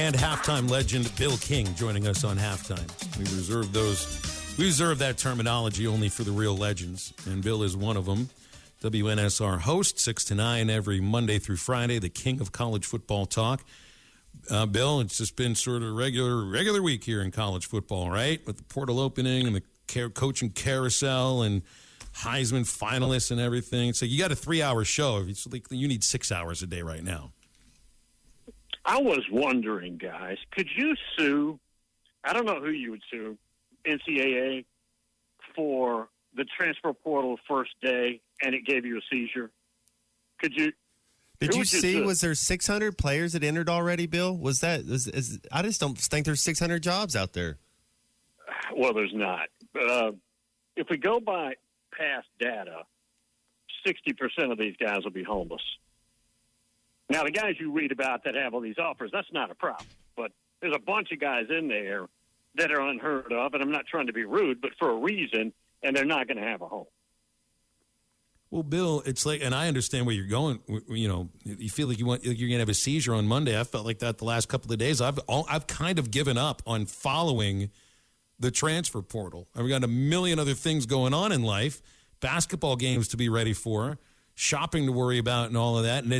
and halftime legend Bill King joining us on halftime. We reserve that terminology only for the real legends, and Bill is one of them. WNSR host, 6 to 9 every Monday through Friday, the king of college football talk. Bill, it's just been sort of regular week here in college football, right? With the portal opening and the coaching carousel and Heisman finalists and everything. So you got a 3-hour show. It's like you need 6 hours a day right now. I was wondering, guys, could you sue, I don't know who you would sue, NCAA for the transfer portal first day and it gave you a seizure? Could you? Did you see, was there 600 players that entered already, Bill? I just don't think there's 600 jobs out there. Well, there's not. If we go by past data, 60% of these guys will be homeless. Now, the guys you read about that have all these offers, that's not a problem. But there's a bunch of guys in there that are unheard of, and I'm not trying to be rude, but for a reason, and they're not going to have a home. Well, Bill, it's like, and I understand where you're going. You know, you feel like you're going to have a seizure on Monday. I felt like that the last couple of days. I've kind of given up on following the transfer portal. I've got a million other things going on in life, basketball games to be ready for, shopping to worry about, and all of that. And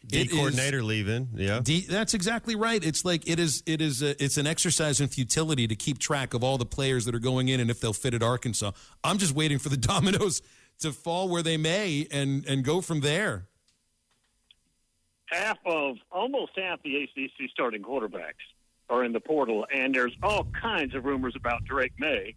it coordinator leaving, yeah. That's exactly right. It's like it's an exercise in futility to keep track of all the players that are going in and if they'll fit at Arkansas. I'm just waiting for the dominoes to fall where they may and go from there. Almost half the ACC starting quarterbacks are in the portal, and there's all kinds of rumors about Drake May,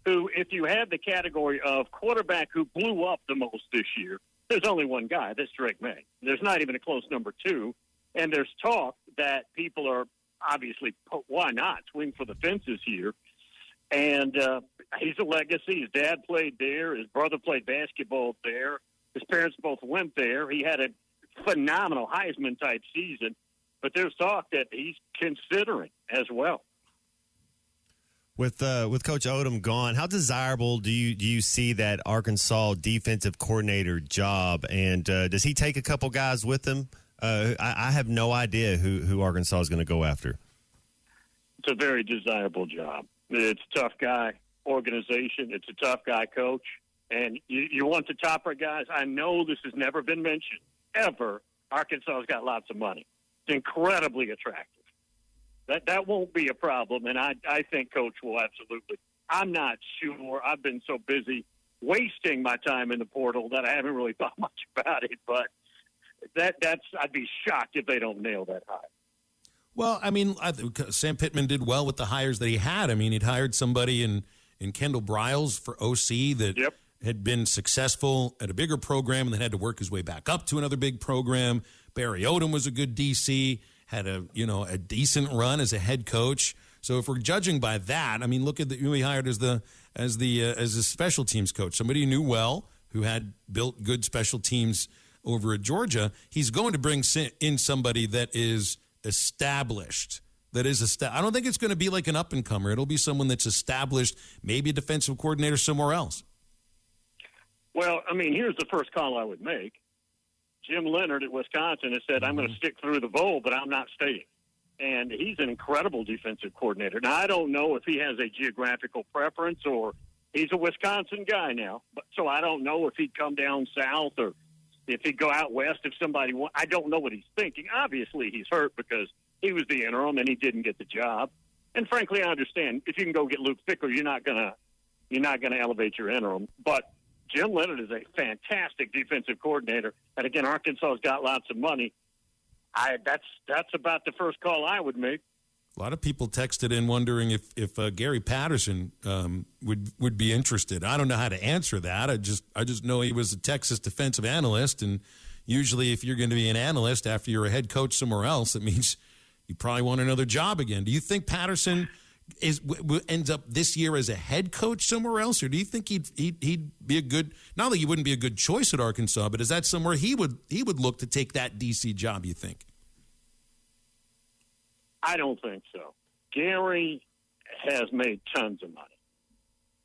who, if you had the category of quarterback who blew up the most this year, there's only one guy. That's Drake May. There's not even a close number two. And there's talk that people are obviously, why not, swing for the fences here. And he's a legacy. His dad played there. His brother played basketball there. His parents both went there. He had a phenomenal Heisman-type season. But there's talk that he's considering as well. With Coach Odom gone, how desirable do you see that Arkansas defensive coordinator job? And does he take a couple guys with him? I have no idea who Arkansas is going to go after. It's a very desirable job. It's a tough guy organization. It's a tough guy coach. And you want the topper guys. I know this has never been mentioned, ever. Arkansas's got lots of money. It's incredibly attractive. That won't be a problem, and I think Coach will absolutely. I'm not sure. I've been so busy wasting my time in the portal that I haven't really thought much about it, but I'd be shocked if they don't nail that high. Well, I mean, Sam Pittman did well with the hires that he had. I mean, he'd hired somebody in Kendall Briles for OC that had been successful at a bigger program and then had to work his way back up to another big program. Barry Odom was a good DC, had a decent run as a head coach. So if we're judging by that, I mean, look at who he hired as a special teams coach, somebody who knew well, who had built good special teams over at Georgia. He's going to bring in somebody that is established. I don't think it's going to be like an up-and-comer. It'll be someone that's established, maybe a defensive coordinator somewhere else. Well, I mean, here's the first call I would make. Jim Leonard at Wisconsin has said, I'm going to stick through the bowl, but I'm not staying. And he's an incredible defensive coordinator. Now, I don't know if he has a geographical preference or he's a Wisconsin guy now. So I don't know if he'd come down south or if he'd go out west if somebody – I don't know what he's thinking. Obviously, he's hurt because he was the interim and he didn't get the job. And frankly, I understand. If you can go get Luke Fickler, you're not going to elevate your interim. But Jim Leonard is a fantastic defensive coordinator. And, again, Arkansas's got lots of money. That's about the first call I would make. A lot of people texted in wondering if Gary Patterson would be interested. I don't know how to answer that. I just know he was a Texas defensive analyst, and usually if you're going to be an analyst after you're a head coach somewhere else, it means you probably want another job again. Do you think Patterson ends up this year as a head coach somewhere else, or do you think he'd be a good? Not that he wouldn't be a good choice at Arkansas, but is that somewhere he would look to take that DC job? You think? I don't think so. Gary has made tons of money.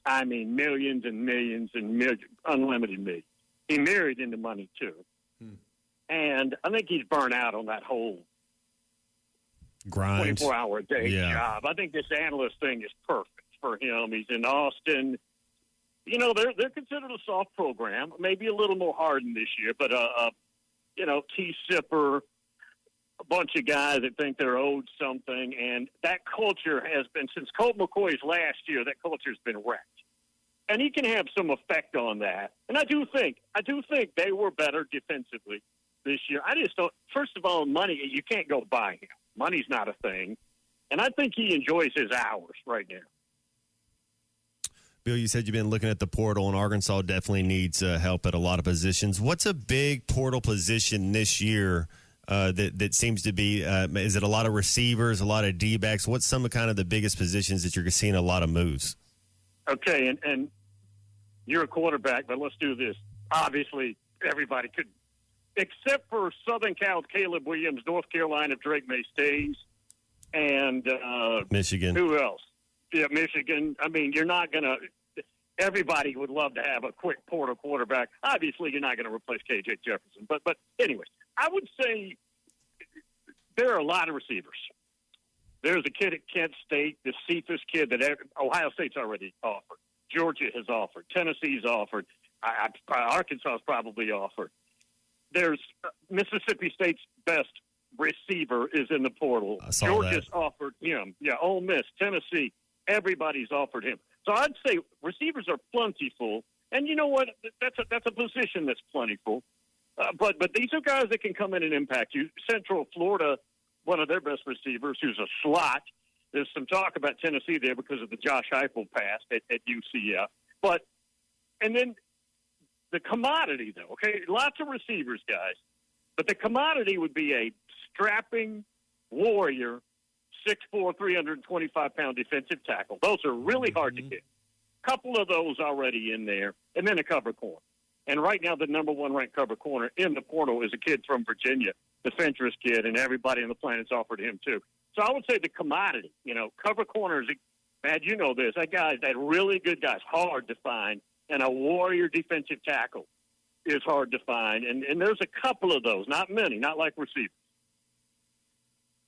I mean, millions and millions and millions, unlimited millions. He married into money, too. And I think he's burnt out on that whole grind, 24-hour-a-day job. I think this analyst thing is perfect for him. He's in Austin. You know, they're considered a soft program, maybe a little more hardened this year, but T. Sipper, a bunch of guys that think they're owed something, and that culture has been, since Colt McCoy's last year, that culture's been wrecked. And he can have some effect on that. And I do think they were better defensively this year. I just don't, first of all, money, you can't go buy him. Money's not a thing. And I think he enjoys his hours right now. Bill, you said you've been looking at the portal, and Arkansas definitely needs help at a lot of positions. What's a big portal position this year that seems to be, is it a lot of receivers, a lot of D-backs? What's some of kind of the biggest positions that you're seeing a lot of moves? Okay, and you're a quarterback, but let's do this. Obviously, everybody could, except for Southern Cal, Caleb Williams, North Carolina, Drake May stays, and Michigan. Who else? Yeah, Michigan. I mean, you're not going to – everybody would love to have a quick portal quarterback. Obviously, you're not going to replace K.J. Jefferson. But anyways, I would say there are a lot of receivers. There's a kid at Kent State, the Cephas kid that Ohio State's already offered. Georgia has offered. Tennessee's offered. Arkansas has probably offered. There's Mississippi State's best receiver is in the portal. Georgia's offered him. Yeah, Ole Miss, Tennessee. Everybody's offered him. So I'd say receivers are plentiful, and you know what? That's a position that's plentiful. But these are guys that can come in and impact you. Central Florida, one of their best receivers, who's a slot. There's some talk about Tennessee there because of the Josh Heupel pass at UCF. And then the commodity, though. Okay, lots of receivers, guys, but the commodity would be a strapping warrior. 6'4", 325-pound defensive tackle. Those are really hard to get. A couple of those already in there, and then a cover corner. And right now, the number one ranked cover corner in the portal is a kid from Virginia, the Fentress kid, and everybody on the planet's offered him too. So I would say the commodity, cover corners, Matt, you know this, that really good guys, hard to find, and a warrior defensive tackle is hard to find. And there's a couple of those, not many, not like receivers.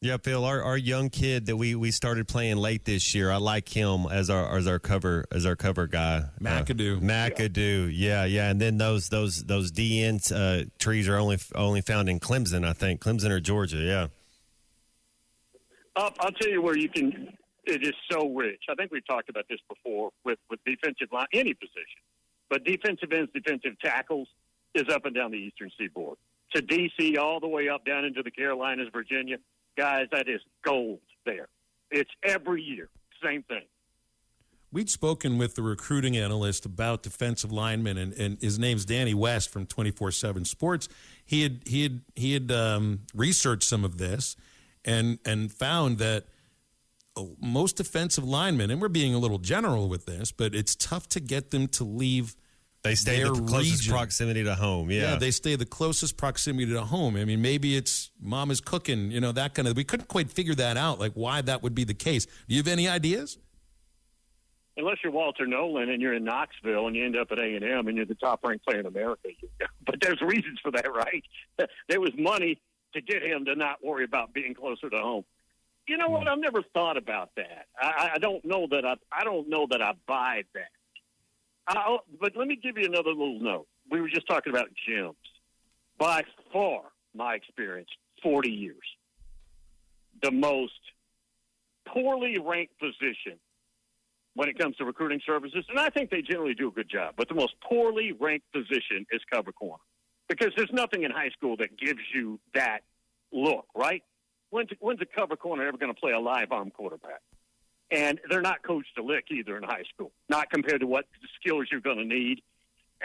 Yeah, Phil, our young kid that we started playing late this year, I like him as our cover guy. McAdoo. Yeah. And then those DN trees are only found in Clemson, I think. Clemson or Georgia, yeah. I'll tell you where you can. It is so rich. I think we've talked about this before with defensive line, any position, but defensive ends, defensive tackles is up and down the Eastern Seaboard to D.C. all the way up down into the Carolinas, Virginia. Guys, that is gold there. It's every year, same thing. We'd spoken with the recruiting analyst about defensive linemen, and his name's Danny West from 24/7 Sports. He had researched some of this and found that most defensive linemen, and we're being a little general with this, but it's tough to get them to leave. They stay the closest proximity to home. Yeah, they stay the closest proximity to home. I mean, maybe it's mom is cooking, that kind of. We couldn't quite figure that out, like why that would be the case. Do you have any ideas? Unless you're Walter Nolan and you're in Knoxville and you end up at A&M and you're the top-ranked player in America. But there's reasons for that, right? There was money to get him to not worry about being closer to home. You know what? I've never thought about that. I don't know that I buy that. But let me give you another little note. We were just talking about gyms. By far, my experience, 40 years, the most poorly ranked position when it comes to recruiting services, and I think they generally do a good job, but the most poorly ranked position is cover corner because there's nothing in high school that gives you that look, right? When's a cover corner ever going to play a live arm quarterback? And they're not coached to lick either in high school, not compared to what skills you're going to need.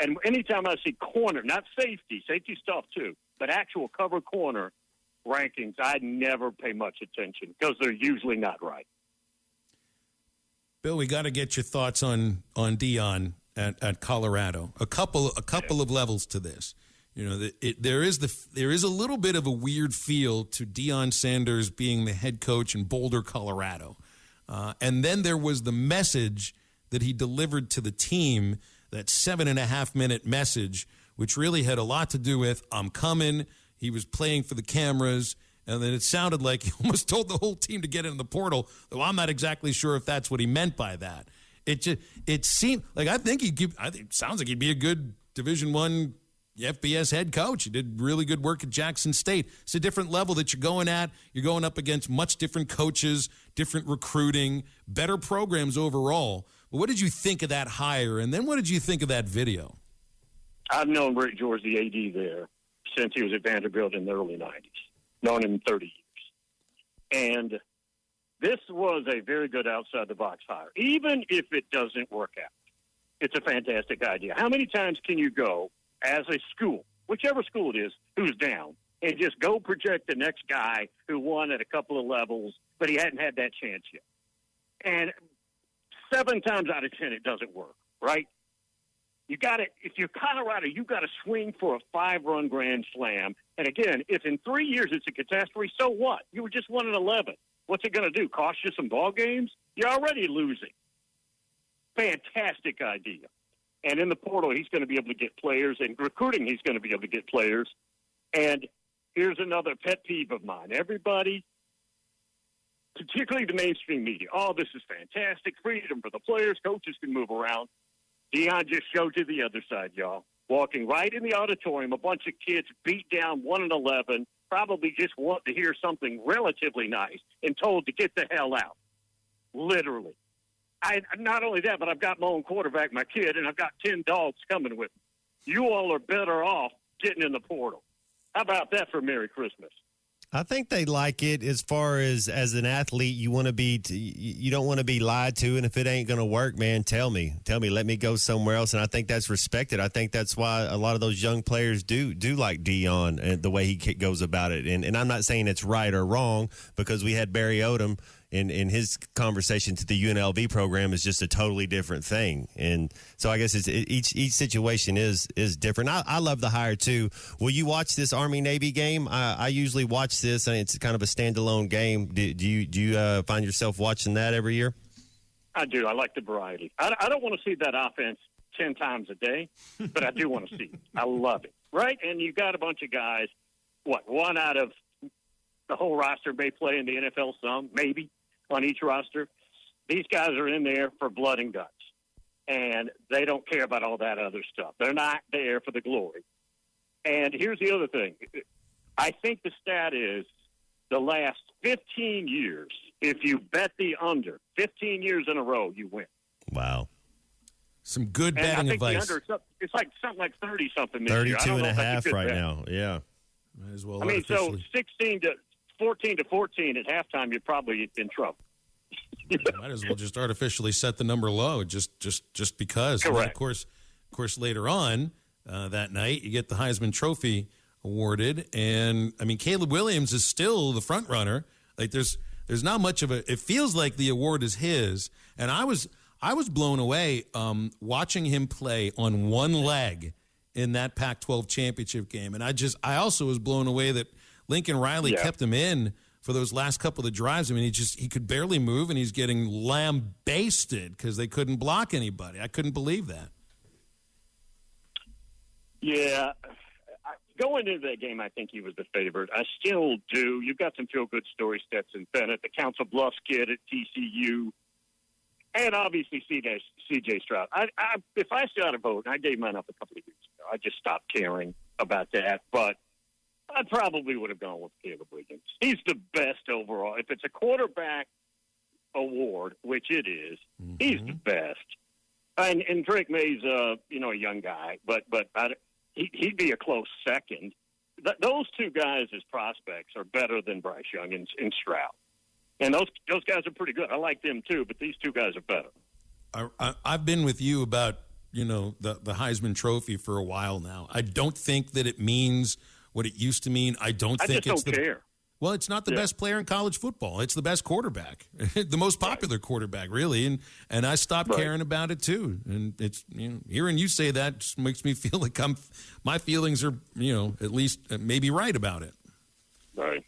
And anytime I see corner, not safety stuff too, but actual cover corner rankings, I never pay much attention because they're usually not right. Bill, we got to get your thoughts on Deion at Colorado. A couple of levels to this. There is a little bit of a weird feel to Deion Sanders being the head coach in Boulder, Colorado. And then there was the message that he delivered to the team, that 7.5-minute message, which really had a lot to do with, I'm coming. He was playing for the cameras, And then it sounded like he almost told the whole team to get in the portal, though I'm not exactly sure if that's what he meant by that. It seemed like it sounds like he'd be a good Division I FBS head coach. He did really good work at Jackson State. It's a different level that you're going at. You're going up against much different coaches, different recruiting, better programs overall. But what did you think of that hire? And then what did you think of that video? I've known Rick George, the AD there, since he was at Vanderbilt in the early 90s. Known him 30 years. And this was a very good outside-the-box hire. Even if it doesn't work out, it's a fantastic idea. How many times can you go as a school, whichever school it is, who's down, and just go project the next guy who won at a couple of levels, but he hadn't had that chance yet? And 7 times out of 10, it doesn't work, right? You got to, if you're Colorado, you got to swing for a 5-run grand slam. And again, if in 3 years it's a catastrophe, so what? You were just 1-11. What's it going to do? Cost you some ball games? You're already losing. Fantastic idea. And in the portal, he's going to be able to get players. And recruiting, he's going to be able to get players. And here's another pet peeve of mine. Everybody, particularly the mainstream media, oh, this is fantastic. Freedom for the players. Coaches can move around. Deion just showed you the other side, y'all. Walking right in the auditorium, a bunch of kids beat down 1-11, probably just want to hear something relatively nice, and told to get the hell out. Literally. Not only that, but I've got my own quarterback, my kid, and I've got 10 dogs coming with me. You all are better off getting in the portal. How about that for Merry Christmas? I think they like it as far as an athlete. You want to be, you don't want to be lied to. And if it ain't going to work, man, tell me, let me go somewhere else. And I think that's respected. I think that's why a lot of those young players do like Deion and the way he goes about it. And I'm not saying it's right or wrong, because we had Barry Odom in his conversation to the UNLV program is just a totally different thing. And so I guess each situation is different. I love the hire too. Will you watch this Army-Navy game? I usually watch this, and it's kind of a standalone game. Do you find yourself watching that every year? I do. I like the variety. I don't want to see that offense 10 times a day, but I do want to see it. I love it. Right? And you've got a bunch of guys, one out of the whole roster may play in the NFL some, maybe, on each roster. These guys are in there for blood and guts, and they don't care about all that other stuff. They're not there for the glory. And here's the other thing. I think the stat is the last 15 years, if you bet the under, 15 years in a row, you win. Wow. Some good betting and I think advice. The under, it's like something like 30-something this 32 year. 32 and a half right now, yeah. Might as well. I mean, so 14 to 14 at halftime, you're probably in trouble. Might as well just artificially set the number low, just because. Correct. And of course, later on that night, you get the Heisman Trophy awarded, and I mean, Caleb Williams is still the front runner. Like there's not much of a. It feels like the award is his, and I was blown away watching him play on one leg in that Pac-12 championship game, and I also was blown away that Lincoln Riley kept him in for those last couple of drives. I mean, he could barely move, and he's getting lambasted because they couldn't block anybody. I couldn't believe that. Yeah. Going into that game, I think he was the favorite. I still do. You've got some feel-good stories, Stetson Bennett, the Council Bluffs kid at TCU, and obviously C.J. Stroud. If I still had a vote, and I gave mine up a couple of years ago, I just stopped caring about that, but I probably would have gone with Caleb Williams. He's the best overall. If it's a quarterback award, which it is, he's the best. And Drake May's a young guy, but he'd be a close second. Those two guys as prospects are better than Bryce Young and Stroud. And those guys are pretty good. I like them too, but these two guys are better. I've been with you about the Heisman Trophy for a while now. I don't think that it means what it used to mean. I don't think just don't care. Well, it's not the best player in college football. It's the best quarterback, the most popular quarterback, really. And I stopped caring about it too. And it's hearing you say that just makes me feel like my feelings are at least maybe right about it. Right.